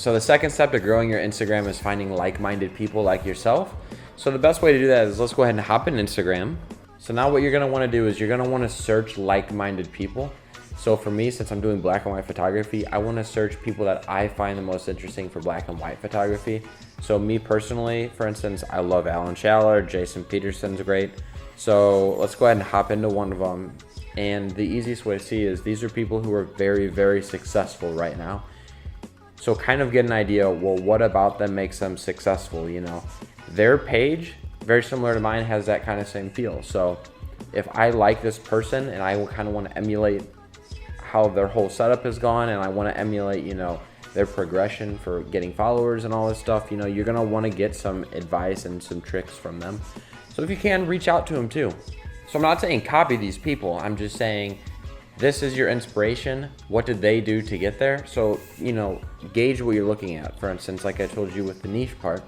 So the second step to growing your Instagram is finding like-minded people like yourself. So the best way to do that is, let's go ahead and hop in Instagram. So now what you're gonna wanna do is you're gonna wanna search like-minded people. So for me, since I'm doing black and white photography, I wanna search people that I find the most interesting for black and white photography. So me personally, for instance, I love Alan Schaller, Jason Peterson's great. So let's go ahead and hop into one of them. And the easiest way to see is these are people who are very, very successful right now. So kind of get an idea, well, what about them makes them successful, you know? Their page, very similar to mine, has that kind of same feel. So if I like this person and I kind of want to emulate how their whole setup has gone, and I want to emulate, you know, their progression for getting followers and all this stuff, you know, you're going to want to get some advice and some tricks from them. So if you can, reach out to them too. So I'm not saying copy these people. I'm just saying this is your inspiration. What did they do to get there? So, you know, gauge what you're looking at. For instance, like I told you with the niche part,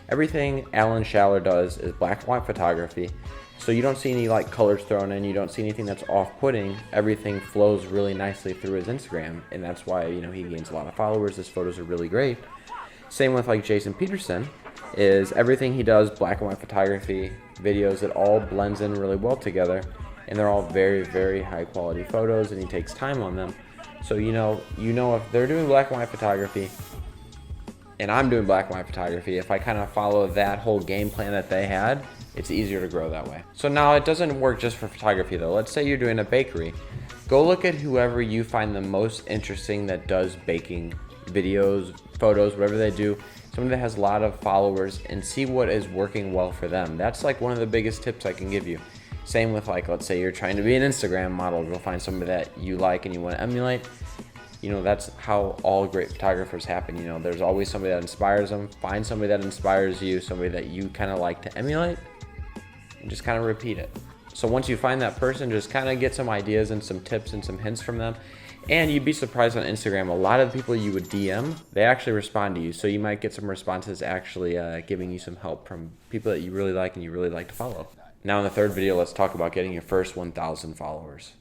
everything Alan Schaller does is black and white photography. So you don't see any like colors thrown in, you don't see anything that's off-putting. Everything flows really nicely through his Instagram, and that's why, you know, he gains a lot of followers. His photos are really great. Same with like Jason Peterson, is everything he does, black and white photography, videos, it all blends in really well together, and they're all very, very high quality photos, and he takes time on them. So you know if they're doing black and white photography and I'm doing black and white photography, if I kind of follow that whole game plan that they had, it's easier to grow that way. So now it doesn't work just for photography though. Let's say you're doing a bakery. Go look at whoever you find the most interesting that does baking videos, photos, whatever they do, somebody that has a lot of followers, and see what is working well for them. That's like one of the biggest tips I can give you. Same with like, let's say you're trying to be an Instagram model, go find somebody that you like and you want to emulate. You know, that's how all great photographers happen. You know, there's always somebody that inspires them. Find somebody that inspires you, somebody that you kind of like to emulate, and just kind of repeat it. So once you find that person, just kind of get some ideas and some tips and some hints from them. And you'd be surprised on Instagram, a lot of the people you would DM, they actually respond to you. So you might get some responses actually giving you some help from people that you really like and you really like to follow. Now in the third video, let's talk about getting your first 1,000 followers.